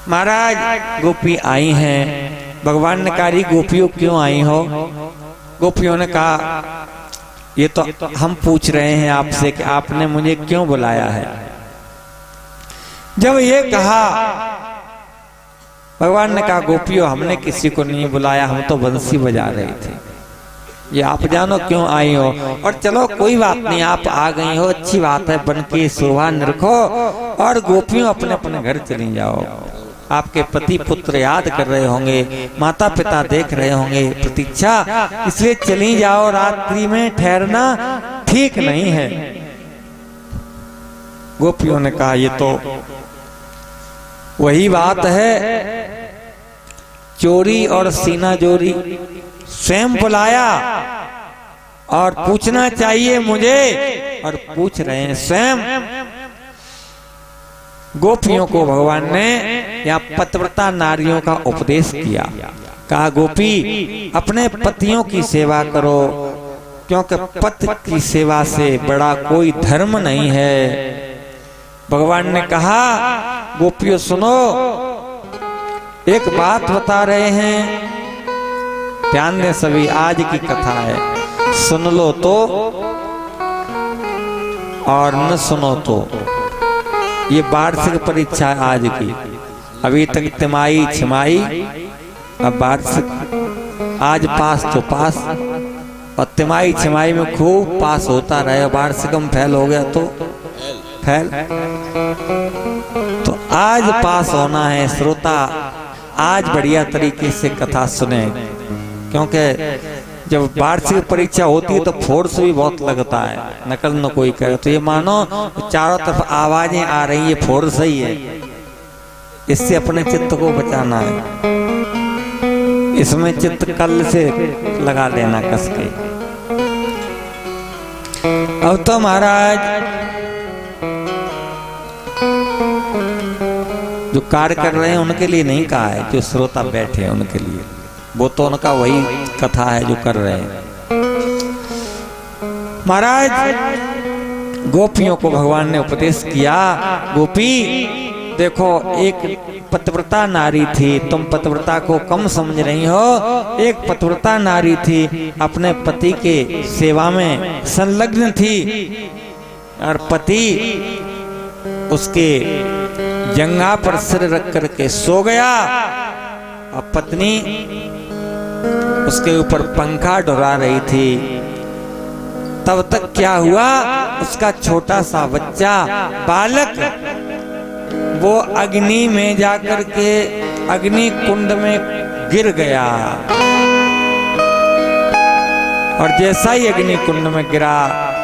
महाराज गोपी आई हैं। भगवान ने कहा गोपियों क्यों आई हो? गोपियों ने कहा ये तो हम पूछ रहे हैं आपसे कि आपने मुझे क्यों बुलाया है। जब ये कहा भगवान ने कहा गोपियों हमने किसी को नहीं बुलाया, हम तो बंसी बजा रहे थे, ये आप जानो क्यों आई हो। और चलो कोई बात नहीं, आप आ गई हो अच्छी बात है, बन के शोभा निरखो और गोपियों अपने अपने घर चली जाओ। आपके पति पुत्र याद कर रहे होंगे, माता पिता देख रहे होंगे प्रतीक्षा, इसलिए चली जाओ, रात्रि में ठहरना ठीक नहीं है। गोपियों ने कहा ये तो वही बात है, चोरी और सीना जोरी, स्वयं बुलाया और पूछना चाहिए मुझे, और पूछ रहे हैं स्वयं। गोपियों को भगवान ने या पतिव्रता नारियों का उपदेश किया, कहा गोपी अपने पतियों की सेवा करो, क्योंकि पति की सेवा से बड़ा कोई धर्म नहीं है। भगवान ने कहा गोपियों सुनो, एक बात बता रहे हैं, ध्यान दें सभी, आज की कथा है, सुन लो तो और न सुनो तो। ये वार्षिक परीक्षा है आज की, अभी तक तिमाही छिमाही, अब वार्षिक, आज पास तो पास, और तिमाही छिमाही में खूब पास होता रहे, वार्षिक में फेल हो गया तो फेल। तो आज पास होना है श्रोता, आज बढ़िया तरीके से कथा सुने, क्योंकि जब वार्षिक परीक्षा होती है तो फोर्स भी बहुत लगता है, नकल न कोई करे। तो ये मानो चारों तरफ आवाजें आ रही है, फोर्स ही है, इससे अपने चित्त को बचाना है, इसमें चित्त कल से लगा लेना कस के। अब तो महाराज जो कार्य कर रहे हैं उनके लिए नहीं कहा है, जो श्रोता बैठे हैं उनके लिए, वो तो उनका वही कथा है जो कर रहे हैं। महाराज गोपियों को भगवान ने उपदेश किया, गोपी देखो एक पतिव्रता नारी थी, तुम पतिव्रता को कम समझ रही हो, एक पतिव्रता नारी थी, अपने पति के सेवा में संलग्न थी, और पति उसके जंघा पर सिर रख करके सो गया, और पत्नी उसके ऊपर पंखा डुला रही थी। तब तक क्या हुआ, उसका छोटा सा बच्चा बालक वो अग्नि में जाकर के अग्नि कुंड में गिर गया, और जैसा ही अग्नि कुंड में गिरा,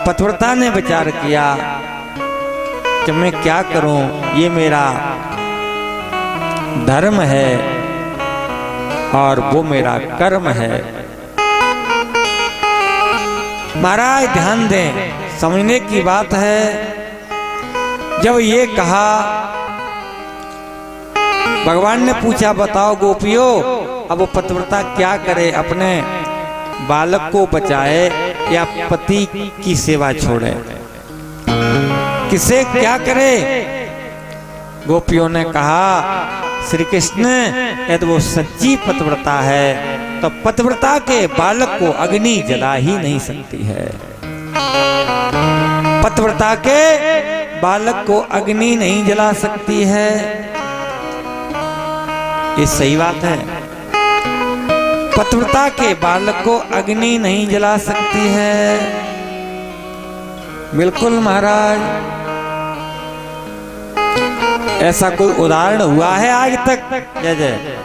पतिव्रता ने विचार किया कि मैं क्या करूं, ये मेरा धर्म है और वो मेरा कर्म है। महाराज ध्यान दें, समझने की बात है। जब ये कहा, भगवान ने पूछा बताओ गोपियों, अब वो पतिव्रता क्या करे, अपने बालक को बचाए या पति की सेवा छोड़े, किसे क्या करे? गोपियों ने कहा श्री कृष्ण यदि वो सच्ची पतिव्रता है तो पतिव्रता के बालक को अग्नि जला ही नहीं सकती है, पतिव्रता के बालक को अग्नि नहीं जला सकती है। ये सही बात है, पतिव्रता के बालक को अग्नि नहीं जला सकती है। बिल्कुल महाराज, ऐसा कोई उदाहरण हुआ है आज तक? जय जय,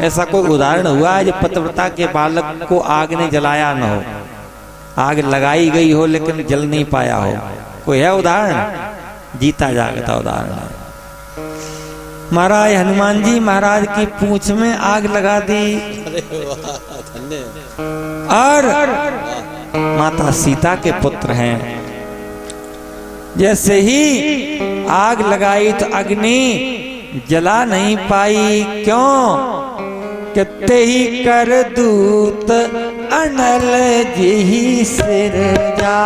ऐसा कोई उदाहरण हुआ है जो पतिव्रता के बालक को आग ने जलाया न हो, आग लगाई गई हो लेकिन जल नहीं पाया हो? कोई है उदाहरण? जीता जागता उदाहरण है। महाराज हनुमान जी महाराज की पूंछ में आग लगा दी, और माता सीता के पुत्र हैं, जैसे ही आग लगाई तो अग्नि जला नहीं पाई। क्यों? कितने ही कर दूत अनल जी सिर जा,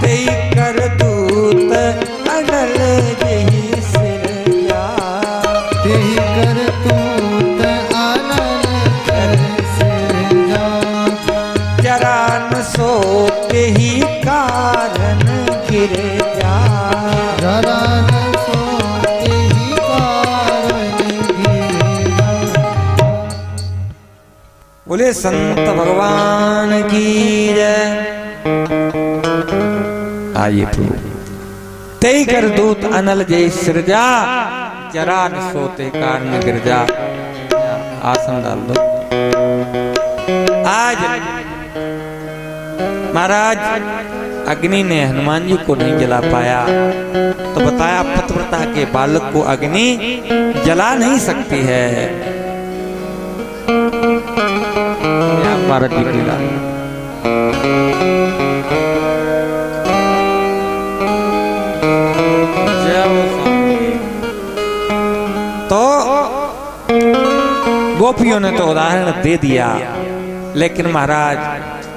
ते तेई कर दूत अनल जही सिरजा, तेई कर दूत अनल सिरजा, जरा न सो तेही कारण गिर जा, जरा न सो तेही कारण गिर जा। बोले संत भगवान की जय। आइए प्रभु। तेई कर दूत अनल जय सिरजा, जरा न सोते कारण गिर जा। आसन डाल दो। आज महाराज अग्नि ने हनुमान जी को नहीं जला पाया, तो बताया पतिव्रता के बालक को अग्नि जला नहीं सकती है। महाराज जी की लीला। तो गोपियों ने तो उदाहरण दे दिया, लेकिन महाराज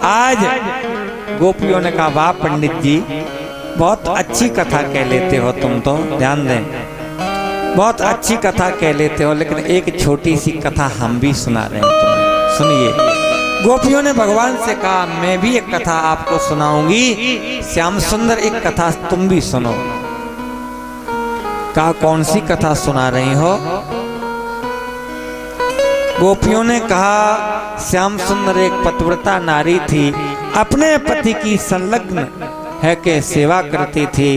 आज गोपियों ने कहा वाह पंडित जी, बहुत अच्छी कथा कह लेते हो तुम, तो ध्यान दें, बहुत अच्छी कथा कह लेते हो, लेकिन एक छोटी सी कथा हम भी सुना रहे हैं तुम्हें, सुनिए। गोपियों ने भगवान से कहा मैं भी एक कथा आपको सुनाऊंगी, श्याम सुंदर एक कथा तुम भी सुनो। कहा कौन सी कथा सुना रही हो? गोपियों ने कहा श्याम सुंदर एक पतिव्रता नारी थी, अपने पति की संलग्न है के सेवा करती थी।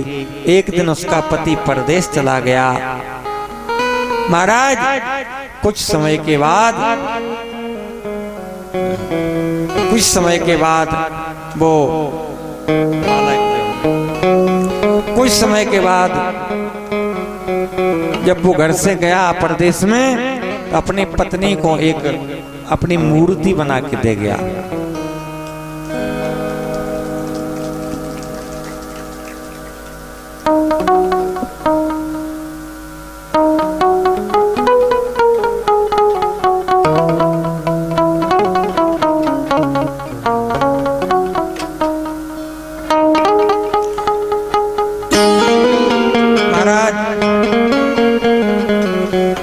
एक दिन उसका पति परदेश चला गया। महाराज कुछ समय के बाद जब वो घर से गया परदेश में, तो अपनी पत्नी को एक अपनी मूर्ति बना के दे गया।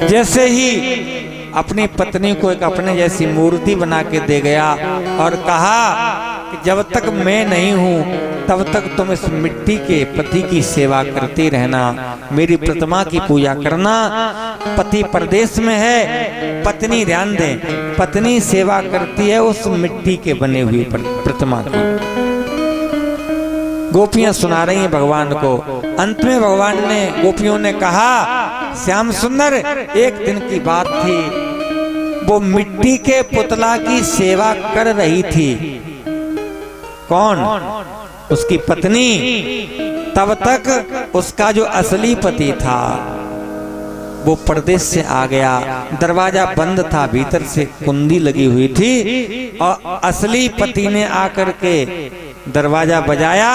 जैसे ही अपनी पत्नी को एक अपने जैसी मूर्ति बना के दे गया और कहा कि जब तक मैं नहीं हूं तब तक तुम इस मिट्टी के पति की सेवा करती रहना, मेरी प्रतिमा की पूजा करना। पति परदेश में है, पत्नी ध्यान दें, पत्नी सेवा करती है उस मिट्टी के बने हुए प्रतिमा की। गोपियां सुना रही हैं भगवान को। अंत में भगवान ने, गोपियों ने कहा श्याम सुंदर एक दिन की बात थी, वो मिट्टी के पुतला की सेवा कर रही थी। कौन? उसकी पत्नी। तब तक उसका जो असली पति था वो परदेश से आ गया, दरवाजा बंद था, भीतर से कुंडी लगी हुई थी, और असली पति ने आकर के दरवाजा बजाया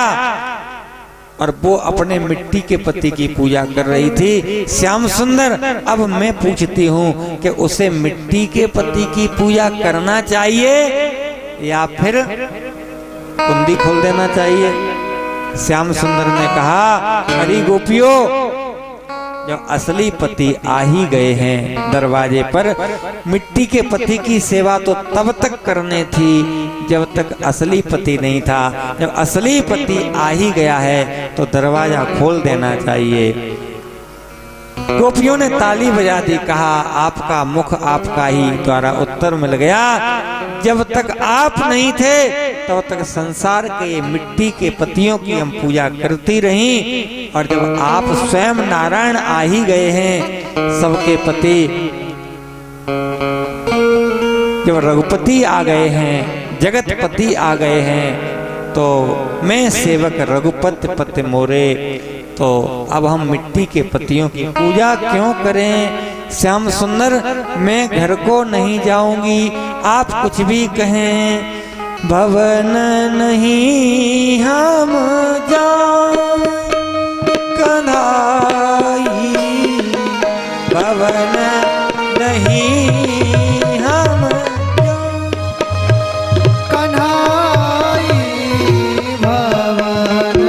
और वो अपने मिट्टी के पति की पूजा कर रही थी। श्याम सुंदर अब मैं पूछती हूँ कि उसे मिट्टी के पति की पूजा करना चाहिए या फिर कुंडी खोल देना चाहिए? श्याम सुंदर ने कहा हरी गोपियों, जब असली पति आ ही गए हैं दरवाजे पर, मिट्टी के पति की सेवा तो तब तक करने थी जब तक असली पति नहीं था। जब असली पति आ ही गया है तो दरवाजा खोल देना चाहिए। गोपियों ने ताली बजा दी, कहा आपका मुख आपका ही द्वारा उत्तर मिल गया। जब तक आप नहीं थे तब तक संसार के मिट्टी के पतियों की हम पूजा करती रही, और जब आप स्वयं नारायण आ ही गए हैं सबके पति, जब रघुपति आ गए हैं, जगतपति आ गए हैं, तो मैं सेवक रघुपति पति मोरे, तो अब हम मिट्टी के पतियों की पूजा क्यों करें? श्याम सुंदर मैं घर को नहीं जाऊंगी, आप कुछ भी कहें, भवन नहीं हम जाऊं कन्हाई, भवन नहीं हम जाऊं कन्हाई, भवन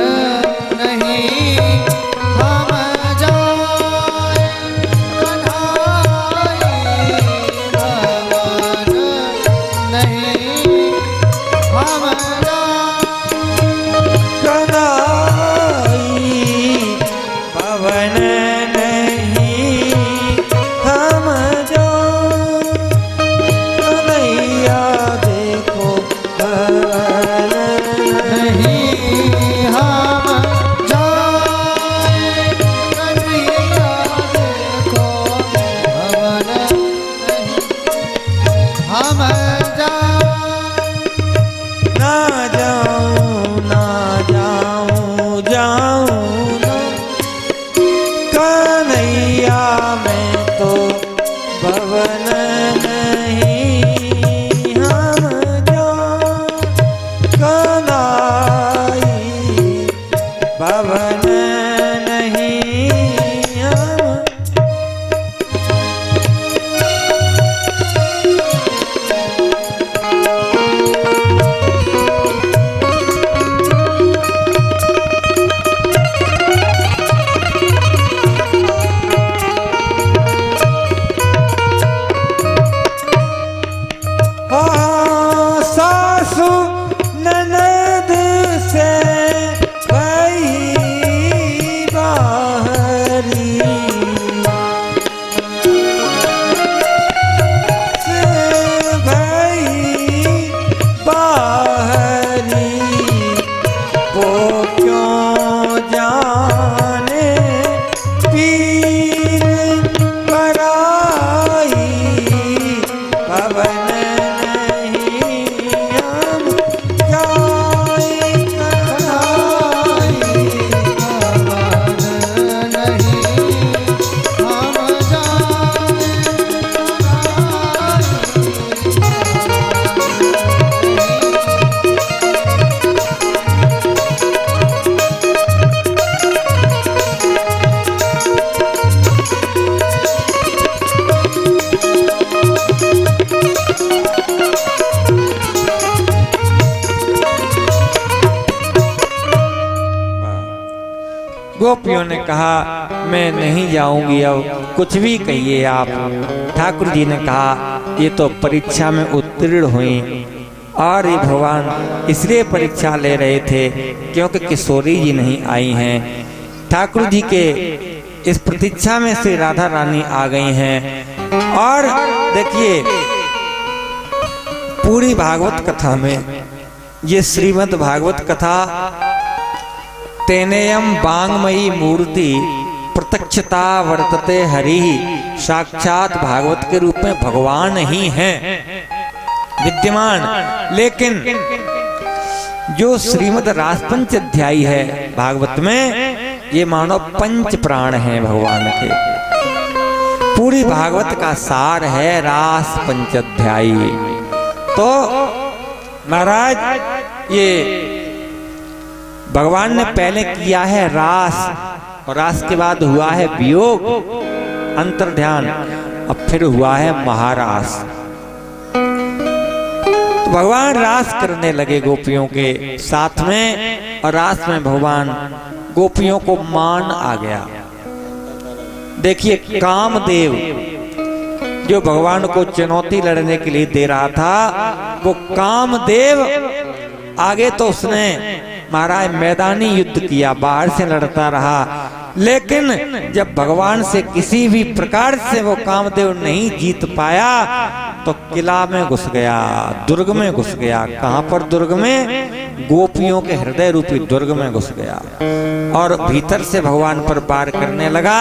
जाऊं ना कन्हैया मैं तो भवन नहीं हम जाऊं कन्हैया भवन नहीं हम। सासु ननद से भई बाहरी से भई बाहरी वो क्यों जाने पीर पराई भवन गोपियों ने कहा मैं नहीं जाऊंगी, अब कुछ भी कहिए आप। ठाकुर जी ने कहा ये तो परीक्षा में उत्तीर्ण हुई और ये भगवान इसलिए परीक्षा ले रहे थे क्योंकि किशोरी जी नहीं आई हैं। ठाकुर जी के इस प्रतीक्षा में से राधा रानी आ गई हैं। और देखिए पूरी भागवत कथा में ये श्रीमद् भागवत कथा तेनेयम वांगमयी मूर्ति प्रत्यक्षता वर्तते हरि, साक्षात भागवत के रूप में भगवान ही हैं विद्यमान। लेकिन जो श्रीमद् रासपंच अध्यायी है भागवत में, ये मानो पंच प्राण हैं भगवान के। पूरी भागवत का सार है रास पंच अध्यायी। तो महाराज ये भगवान ने पहले किया है रास, और रास के बाद हुआ है वियोग अंतर्ध्यान, अब फिर हुआ है महारास। तो भगवान रास करने लगे गोपियों के साथ में, और रास में भगवान गोपियों को मान आ गया। देखिए कामदेव जो भगवान को चुनौती लड़ने के लिए दे रहा था, वो कामदेव आगे तो उसने महाराज मैदानी युद्ध किया, बाहर से लड़ता रहा। लेकिन जब भगवान से किसी भी प्रकार से वो कामदेव नहीं जीत पाया तो किला में घुस गया, दुर्ग में घुस गया। कहां पर दुर्ग में? गोपियों के हृदय रूपी दुर्ग में घुस गया और भीतर से भगवान पर वार करने लगा।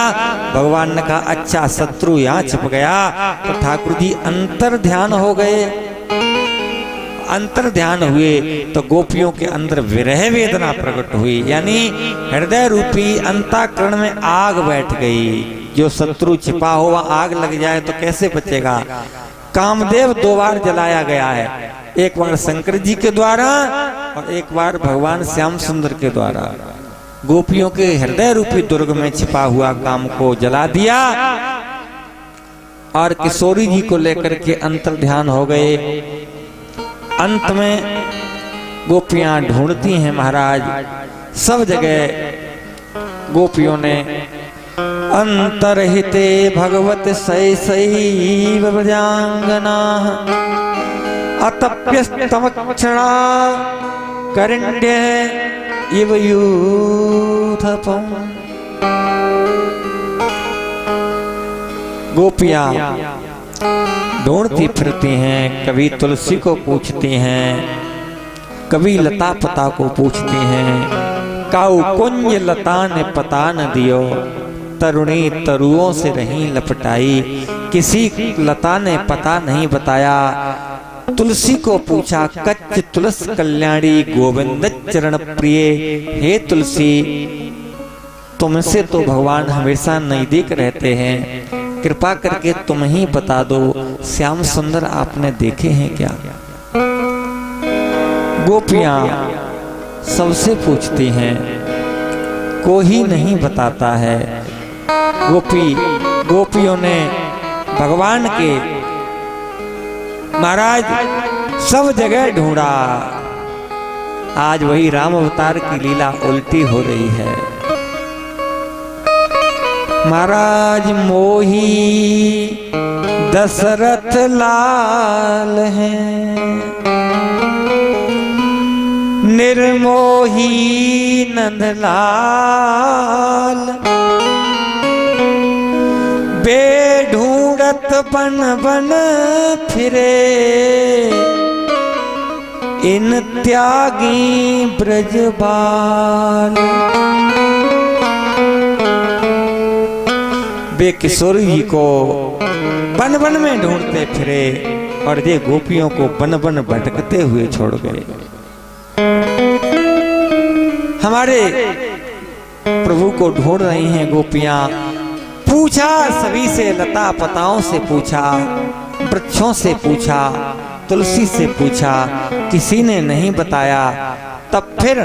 भगवान ने कहा अच्छा शत्रु यहाँ छिप गया। तो ठाकुर जी अंतर ध्यान हो गए। अंतर ध्यान हुए तो गोपियों के अंदर विरह वेदना प्रकट हुई, यानी हृदय रूपी अंतःकरण में आग बैठ गई। जो शत्रु छिपा हुआ आग लग जाए तो कैसे बचेगा। कामदेव 2 बार जलाया गया है, एक बार शंकर जी के द्वारा और एक बार भगवान श्याम सुंदर के द्वारा। गोपियों के हृदय रूपी दुर्ग में छिपा हुआ काम को जला दिया और किशोरी जी को लेकर के अंतर ध्यान हो गए। अंत में गोपियां ढूंढती हैं महाराज, सब जगह गोपियों ने अंतरहिते भगवत शैशैव व्रजांगना अतप्यस्तमक्षणा करिण्य इव यूथपम। गोपियां ढूंढती फिरती हैं, कभी तुलसी को पूछती हैं, कभी लता पता को पूछती हैं। काऊ कुंज लता ने पता न दियो, तरुणी तरुओं से रही लपटाई। किसी लता ने पता नहीं बताया, तुलसी को पूछा, कच्च तुलस कल्याणी गोविंद चरण प्रिय। हे तुलसी, तुमसे तो भगवान हमेशा नजदीक रहते हैं, कृपा करके तुम ही बता दो, श्याम सुंदर आपने देखे हैं क्या? गोपियां सबसे पूछती हैं, कोई नहीं बताता है। गोपियों ने भगवान के महाराज सब जगह ढूंढा। आज वही राम अवतार की लीला उल्टी हो रही है। महाराज मोही दशरथ लाल हैं, निर्मोही नंदलाल, बेढूंढत बन बन फिरे, इन त्यागी ब्रजबाल। वे किशोर जी को बन बन में ढूंढते फिरे और ये गोपियों को बन बन भटकते हुए छोड़ गए। हमारे प्रभु को ढूंढ रही हैं गोपियां। पूछा सभी से, लता पताओं से पूछा, वृक्षों से पूछा, तुलसी से पूछा, किसी ने नहीं बताया। तब फिर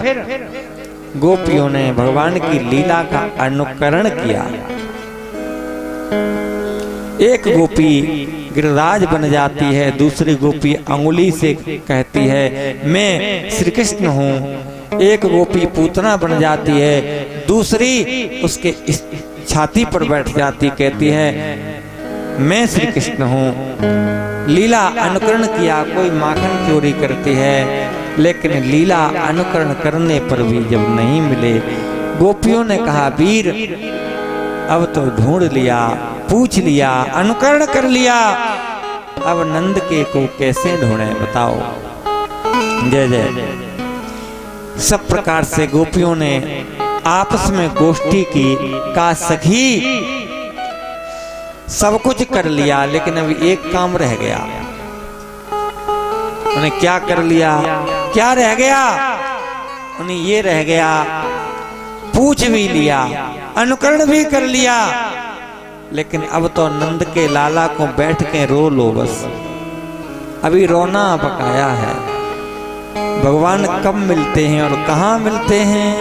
गोपियों ने भगवान की लीला का अनुकरण किया। एक गोपी गिरिराज बन जाती है, दूसरी गोपी अंगुली से कहती है मैं श्री कृष्ण हूँ। एक गोपी पूतना बन जाती है, दूसरी उसके छाती पर बैठ जाती, कहती है मैं श्री कृष्ण हूँ। लीला अनुकरण किया, कोई माखन चोरी करती है, लेकिन लीला अनुकरण करने पर भी जब नहीं मिले, गोपियों ने कहा वीर अब तो ढूंढ लिया, पूछ लिया, अनुकरण कर लिया, अब नंद के को कैसे ढूंढे बताओ। जय जय। सब प्रकार से गोपियों ने आपस में गोष्ठी की, का सखी सब कुछ कर लिया, लेकिन अभी एक काम रह गया। उन्हें क्या कर लिया, क्या रह गया? उन्हें ये रह गया, पूछ भी लिया, अनुकरण भी कर लिया, लेकिन अब तो नंद के लाला को बैठ के रो लो बस। अभी रोना बकाया है। भगवान कब मिलते हैं और कहाँ मिलते हैं?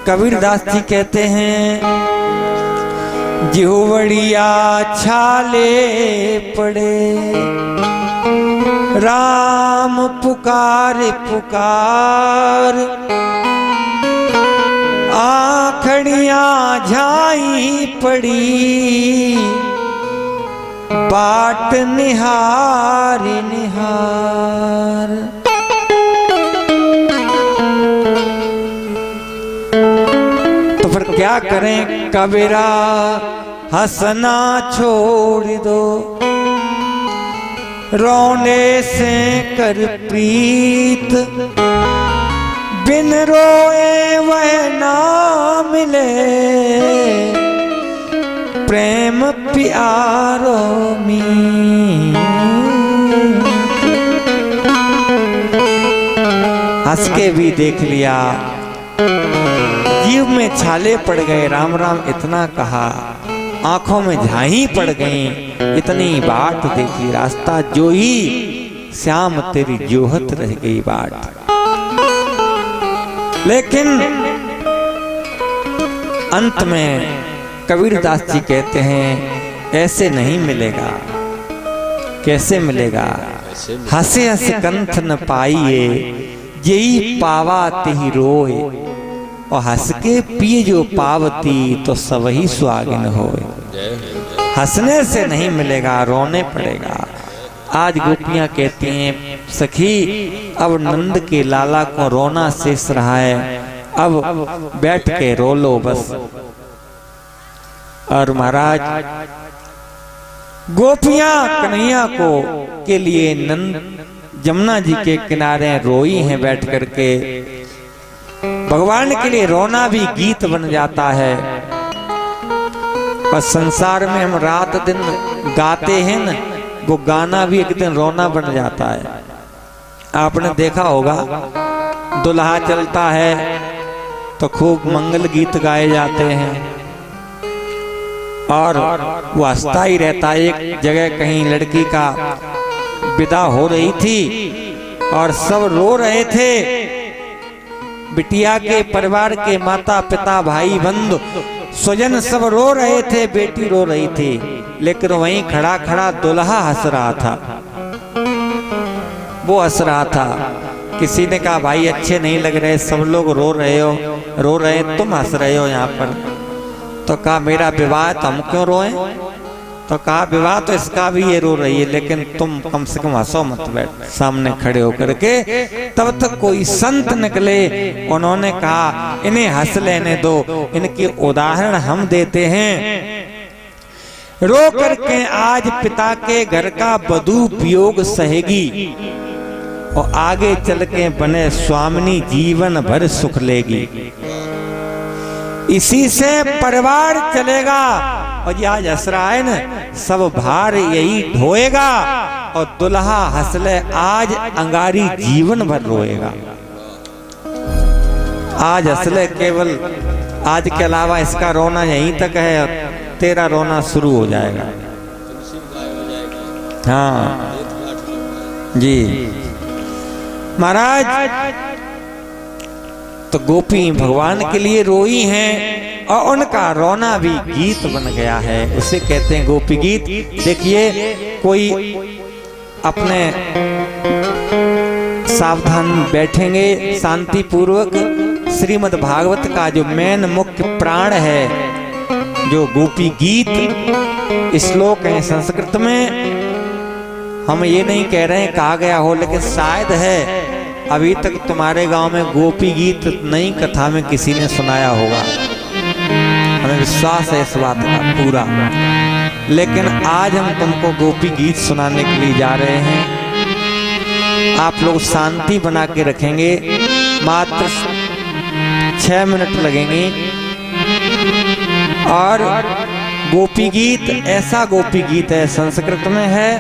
कबीरदास जी कहते हैं जिहुवड़िया छाले पड़े, राम पुकार पुकार, आखड़ियां झाई पड़ी, बाट निहार निहार। तो फिर क्या करें कबीरा, हंसना छोड़ दो, रोने से कर प्रीत, बिन रोए वह ना मिले, प्रेम प्यारो मी। हंस के भी देख लिया, जीव में छाले पड़ गए, राम राम इतना कहा, आंखों में झाई पड़ गई, इतनी बाट देखी, रास्ता जो ही श्याम तेरी जोहत रह गई बाट। लेकिन अंत में कबीरदास जी कहते हैं ऐसे नहीं मिलेगा। कैसे मिलेगा? हंसे हंस कंठ न पाइए, यही पावा तिहि रोए, और हंस के पिए जो पावती, तो सबही सुहागिन होए। हंसने से नहीं मिलेगा, रोने पड़ेगा। आज गोपियां कहती हैं सखी अब नंद के लाला को रोना शेष रहा है, अब बैठ के रो लो बस। और महाराज गोपियां कन्हैया को के लिए नंद जमुना जी के किनारे रोई हैं बैठ करके। भगवान के लिए रोना भी गीत बन जाता है। पर संसार में हम रात दिन गाते हैं न, वो गाना भी एक दिन रोना बन जाता है। आपने देखा होगा दुल्हा चलता है तो खूब मंगल गीत गाए जाते हैं और वो हंसता ही रहता है। एक जगह कहीं लड़की का विदा हो रही थी और सब रो रहे थे, बिटिया के परिवार के माता पिता भाई बंधु स्वजन सब रो रहे थे, बेटी रो रही थी, लेकिन वहीं खड़ा खड़ा दुल्हा हंस रहा था। वो हंस रहा था। किसी ने कहा भाई अच्छे नहीं लग रहे, सब लोग रो रहे तुम हंस रहे हो यहाँ पर। तो कहा मेरा विवाह तो हम क्यों रोएं? तो कहा विवाह तो इसका भी ये रो रही है, लेकिन तुम कम से कम हंसो मत। बैठ सामने खड़े होकर के तब तक कोई संत निकले, उन्होंने कहा इन्हें हंस लेने दो, इनके उदाहरण हम देते हैं। रो करके आज पिता के घर का बदुपयोग सहेगी और आगे चल के बने स्वामिनी जीवन भर सुख लेगी। इसी से परिवार चलेगा। और ये आज हंस रहा है न, सब भार यही ढोएगा और दुल्हा हंसले आज अंगारी जीवन भर रोएगा। आज हंसले केवल आज के अलावा इसका रोना यहीं तक है और तेरा रोना शुरू हो जाएगा। हाँ जी महाराज, तो गोपी भगवान के लिए रोई हैं और उनका रोना भी गीत बन गया है, उसे कहते हैं गोपी गीत। देखिए कोई अपने सावधान बैठेंगे शांति पूर्वक, श्रीमद् भागवत का जो मेन मुख्य प्राण है, जो गोपी गीत श्लोक है संस्कृत में, हम ये नहीं कह रहे हैं कहा गया हो, लेकिन शायद है अभी तक तुम्हारे गांव में गोपी गीत नई कथा में किसी ने सुनाया होगा, हमें विश्वास है इस बात का पूरा। लेकिन आज हम तुमको गोपी गीत सुनाने के लिए जा रहे हैं। आप लोग शांति बना के रखेंगे, मात्र 6 मिनट लगेंगे। और गोपी गीत ऐसा गोपी गीत है, संस्कृत में है,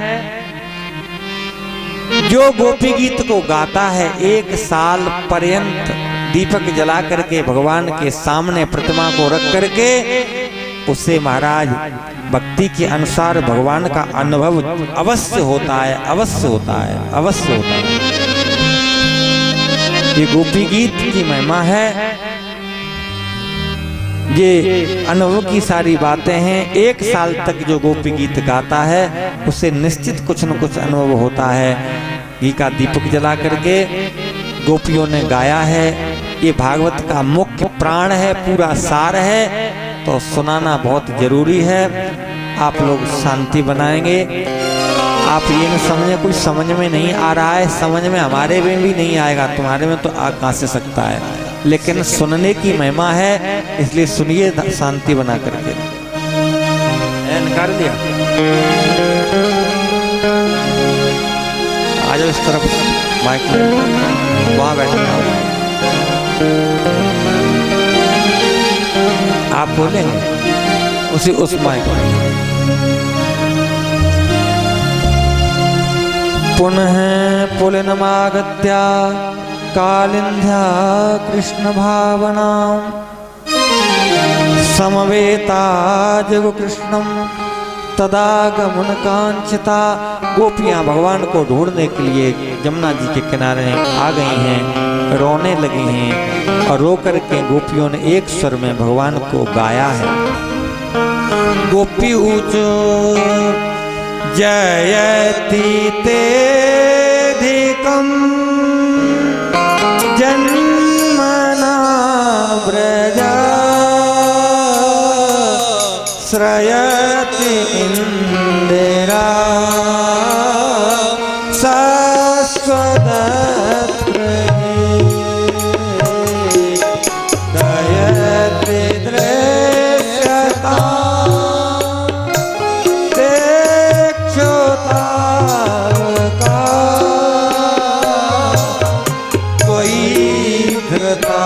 जो गोपी गीत को गाता है 1 साल पर्यंत दीपक जला करके भगवान के सामने प्रतिमा को रख करके उसे महाराज भक्ति के अनुसार भगवान का अनुभव अवश्य होता है, अवश्य होता है, अवश्य होता है। ये गोपी गीत की महिमा है, ये अनुभव की सारी बातें हैं। 1 साल तक जो गोपी गीत गाता है उसे निश्चित कुछ न कुछ अनुभव होता है। घी का दीपक जला करके गोपियों ने गाया है। ये भागवत का मुख्य प्राण है, पूरा सार है, तो सुनाना बहुत जरूरी है। आप लोग शांति बनाएंगे। आप ये न समझे कुछ समझ में नहीं आ रहा है, समझ में हमारे में भी नहीं आएगा, तुम्हारे में तो आ कहां से सकता है, लेकिन सुनने की महिमा है, इसलिए सुनिए शांति बना करके। कर दिया आ जाओ इस तरफ, माइक वहां बैठे आप बोलेंगे उसी उस माइक में। पुनः पुलिनमागत्या कालिंध्या कृष्ण भावना समवेता जगु कृष्णम तदागमन कांक्षिता। गोपियां भगवान को ढूंढने के लिए जमुना जी के किनारे आ गई हैं, रोने लगी हैं और रो करके गोपियों ने एक स्वर में भगवान को गाया है। गोपी ऊचो जयति तेधिकं जन्मना व्रजा श्रयति इंदिरा शाश्वतत्र दयति दृश्यता देक्षुता का कोई धृता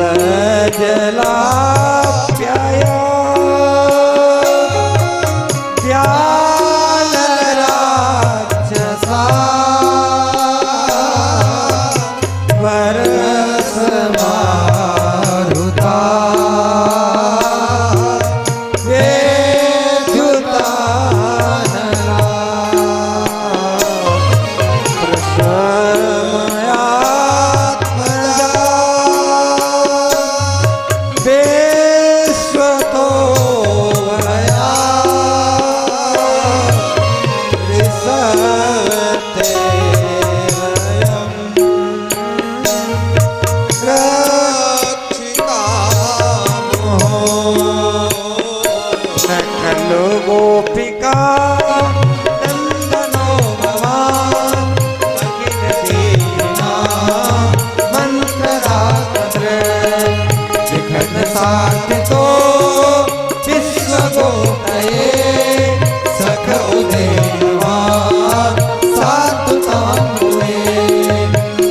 सजला प्याया ज्ञान राक्षसा बरस मारुता गोपिका नंदनो भवान दीना मंत्र विघ्न साथ तो विश्व को सख उदयवा सात तामुए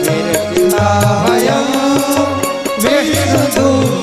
मेरे पिता भयम विष्णु